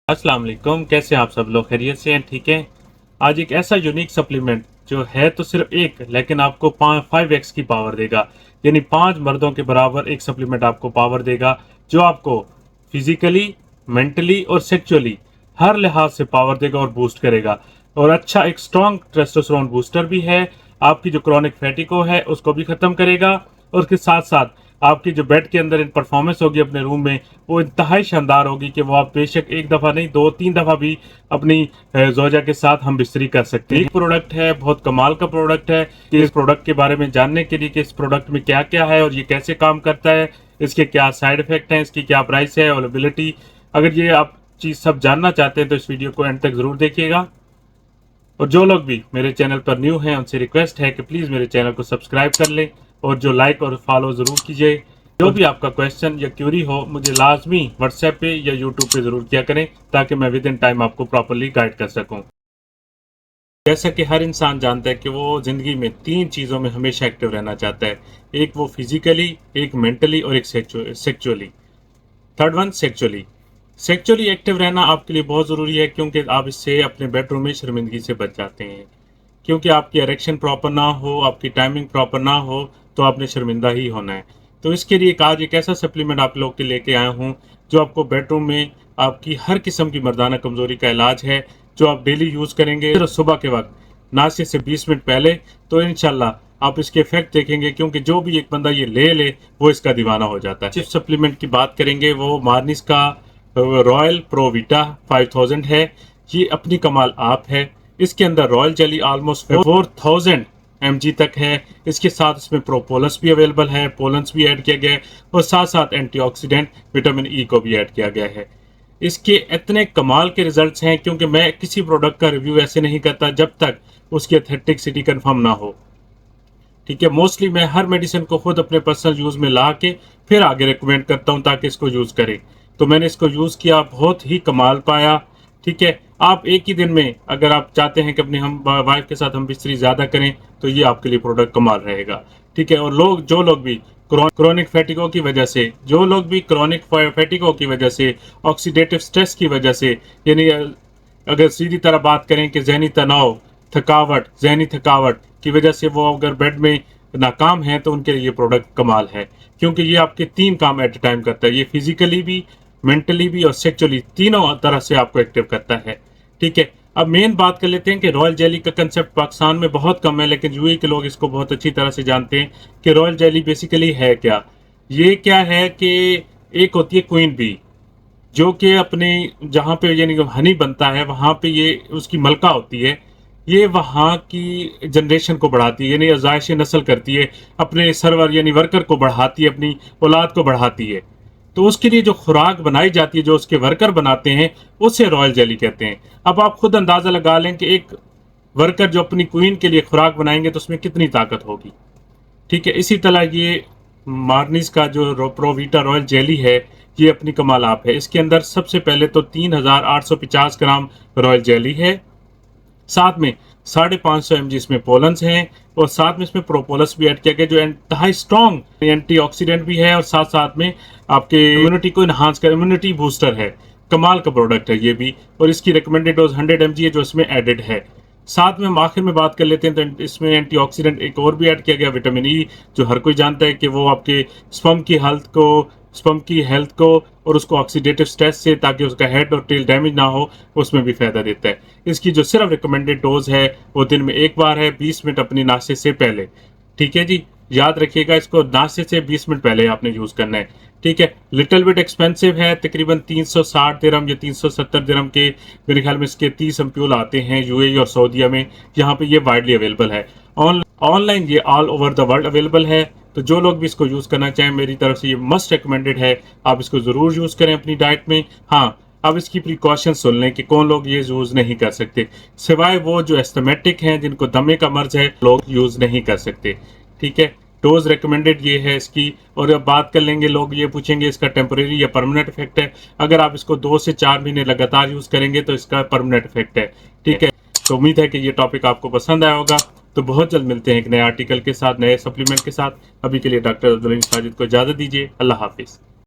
अस्सलाम वालेकुम। कैसे हैं आप सब लोग? खैरियत से हैं? ठीक है। आज एक ऐसा यूनिक सप्लीमेंट जो है तो सिर्फ एक, लेकिन आपको 5x की पावर देगा। यानी 5 मर्दों के बराबर एक सप्लीमेंट आपको पावर देगा, जो आपको फिजिकली, मेंटली और सेक्सुअली हर लिहाज से पावर देगा और बूस्ट करेगा। और अच्छा एक स्ट्रॉन्ग टेस्टोस्टेरोन बूस्टर भी है। आपकी जो क्रॉनिक फैटिको है उसको भी खत्म करेगा, और उसके साथ साथ आपकी जो बेड के अंदर परफॉर्मेंस होगी अपने रूम में, वो इंतहाई शानदार होगी कि वो आप बेशक एक दफ़ा नहीं 2-3 दफ़ा भी अपनी जोजा के साथ हम बिस्तरी कर सकते हैं। एक प्रोडक्ट है, बहुत कमाल का प्रोडक्ट है। कि इस प्रोडक्ट के बारे में जानने के लिए कि इस प्रोडक्ट में क्या क्या है और ये कैसे काम करता है, इसके क्या साइड इफेक्ट हैं, इसकी क्या प्राइस है, अवेलेबिलिटी, अगर ये आप चीज़ सब जानना चाहते हैं तो इस वीडियो को एंड तक ज़रूर देखिएगा। और जो लोग भी मेरे चैनल पर न्यू हैं उनसे रिक्वेस्ट है कि प्लीज़ मेरे चैनल को सब्सक्राइब कर लें और जो लाइक और फॉलो ज़रूर कीजिए। जो भी आपका क्वेश्चन या क्यूरी हो मुझे लाजमी व्हाट्सएप पे या यूट्यूब पे ज़रूर किया करें, ताकि मैं विद इन टाइम आपको प्रॉपरली गाइड कर सकूं। जैसा कि हर इंसान जानता है कि वो ज़िंदगी में 3 चीज़ों में हमेशा एक्टिव रहना चाहता है। एक वो फिजिकली, एक मेंटली और एक sexually. Third one sexually. Sexually active रहना आपके लिए बहुत ज़रूरी है, क्योंकि आप इससे अपने बेडरूम में शर्मिंदगी से बच जाते हैं। क्योंकि आपकी इरेक्शन प्रॉपर ना हो, आपकी टाइमिंग प्रॉपर ना हो, तो आपने शर्मिंदा ही होना है। तो इसके लिए आज एक ऐसा सप्लीमेंट आप लोग के लेके आया हूँ, जो आपको बेडरूम में आपकी हर किस्म की मर्दाना कमज़ोरी का इलाज है, जो आप डेली यूज़ करेंगे सिर्फ सुबह के वक्त नाश्ते से 20 मिनट पहले, तो इंशाल्लाह आप इसके इफेक्ट देखेंगे। क्योंकि जो भी एक बंदा ये ले वो इसका दीवाना हो जाता है। जिस सप्लीमेंट की बात करेंगे वो मार्निस का रॉयल प्रोवीटा 5000 है। ये अपनी कमाल आप है। इसके अंदर रॉयल जेली ऑलमोस्ट 4000 mg तक है। इसके साथ इसमें प्रोपोलस भी अवेलेबल है, पोलेंस भी ऐड किया गया है, और साथ साथ एंटीऑक्सीडेंट विटामिन ई को भी ऐड किया गया है। इसके इतने कमाल के रिजल्ट्स हैं, क्योंकि मैं किसी प्रोडक्ट का रिव्यू ऐसे नहीं करता जब तक उसकी ऑथेंटिसिटी कंफर्म ना हो। ठीक है, मोस्टली मैं हर मेडिसिन को खुद अपने पर्सनल यूज में ला के फिर आगे रिकमेंड करता हूँ ताकि इसको यूज करें। तो मैंने इसको यूज किया, बहुत ही कमाल पाया। ठीक है, आप एक ही दिन में अगर आप चाहते हैं कि अपनी हम वाइफ के साथ हम बिस्तरी ज्यादा करें, तो ये आपके लिए प्रोडक्ट कमाल रहेगा। ठीक है, और जो लोग भी क्रॉनिक फैटिगो की वजह से, ऑक्सीडेटिव स्ट्रेस की वजह से, यानी अगर सीधी तरह बात करें कि जहनी तनाव, जहनी थकावट की वजह से वो अगर बेड में नाकाम है, तो उनके लिए ये प्रोडक्ट कमाल है। क्योंकि ये आपके 3 काम एट ए टाइम करता है। ये फिजिकली भी, मेंटली भी और सेक्चुअली तीनों तरह से आपको एक्टिव करता है। ठीक है, अब मेन बात कर लेते हैं कि रॉयल जेली का कंसेप्ट पाकिस्तान में बहुत कम है, लेकिन यूएई के लोग इसको बहुत अच्छी तरह से जानते हैं कि रॉयल जेली बेसिकली है क्या। ये क्या है कि एक होती है क्वीन बी, जो कि अपने जहाँ पे यानी हनी बनता है वहाँ पे ये उसकी मलका होती है। ये वहाँ की जनरेशन को बढ़ाती है, यानी आज़ाइश नस्ल करती है, अपने सर्वर यानी वर्कर को बढ़ाती है, अपनी औलाद को बढ़ाती है। तो उसके लिए जो खुराक बनाई जाती है, जो उसके वर्कर बनाते हैं, उसे रॉयल जेली कहते हैं। अब आप खुद अंदाज़ा लगा लें कि एक वर्कर जो अपनी क्वीन के लिए खुराक बनाएंगे तो उसमें कितनी ताकत होगी। ठीक है, इसी तरह ये मार्निस का जो प्रोवीटा रॉयल जेली है, ये अपनी कमाल आप है। इसके अंदर सबसे पहले तो 3850 ग्राम रॉयल जेली है, साथ में 550 mg इसमें पोलेंस हैं, और साथ में इसमें प्रोपोलस भी ऐड किया गया, जो इंतहाई स्ट्रॉन्ग एंटीऑक्सीडेंट भी है, और साथ साथ में आपके इम्यूनिटी को इन्हांस कर, इम्यूनिटी बूस्टर है। कमाल का प्रोडक्ट है ये भी, और इसकी रिकमेंडेड डोज 100 mg है जो इसमें एडेड है। साथ में हम आखिर में बात कर लेते हैं, तो इसमें एंटीऑक्सीडेंट एक और भी ऐड किया गया, विटामिन ई, जो हर कोई जानता है कि वो आपके स्पर्म की हेल्थ को और उसको ऑक्सीडेटिव स्ट्रेस से, ताकि उसका हेड और टेल डैमेज ना हो, उसमें भी फायदा देता है। इसकी जो सिर्फ रिकमेंडेड डोज है वो दिन में एक बार है, 20 मिनट अपनी नाश्ते से पहले। ठीक है जी, याद रखिएगा, इसको नाश्ते से 20 मिनट पहले आपने यूज करना है। ठीक है, लिटिल बिट एक्सपेंसिव है, तकरीबन 360 दिरहम या 370 दिरहम के मेरे ख्याल में इसके 30 एम्प्यूल आते हैं यूएई और सऊदीया में। यहाँ पे ये वाइडली अवेलेबल है, ऑनलाइन ये all over the world available है। तो जो लोग भी इसको यूज़ करना चाहें, मेरी तरफ से ये मस्ट रिकमेंडेड है, आप इसको ज़रूर यूज़ करें अपनी डाइट में। हाँ, अब इसकी प्रिकॉशन सुन लें कि कौन लोग ये यूज़ नहीं कर सकते, सिवाय वो जो एस्थमेटिक हैं, जिनको दमे का मर्ज है, लोग यूज़ नहीं कर सकते। ठीक है, डोज रिकमेंडेड ये है इसकी। और अब बात कर लेंगे, लोग ये पूछेंगे इसका टेम्परेरी या परमानेंट इफेक्ट है। अगर आप इसको 2 से 4 महीने लगातार यूज़ करेंगे तो इसका परमानेंट इफेक्ट है। ठीक है, तो उम्मीद है कि ये टॉपिक आपको पसंद आया होगा। तो बहुत जल्द मिलते हैं एक नए आर्टिकल के साथ, नए सप्लीमेंट के साथ। अभी के लिए डॉक्टर अब्दुल अलीम साजिद को इजाज़त दीजिए। अल्लाह हाफिज़।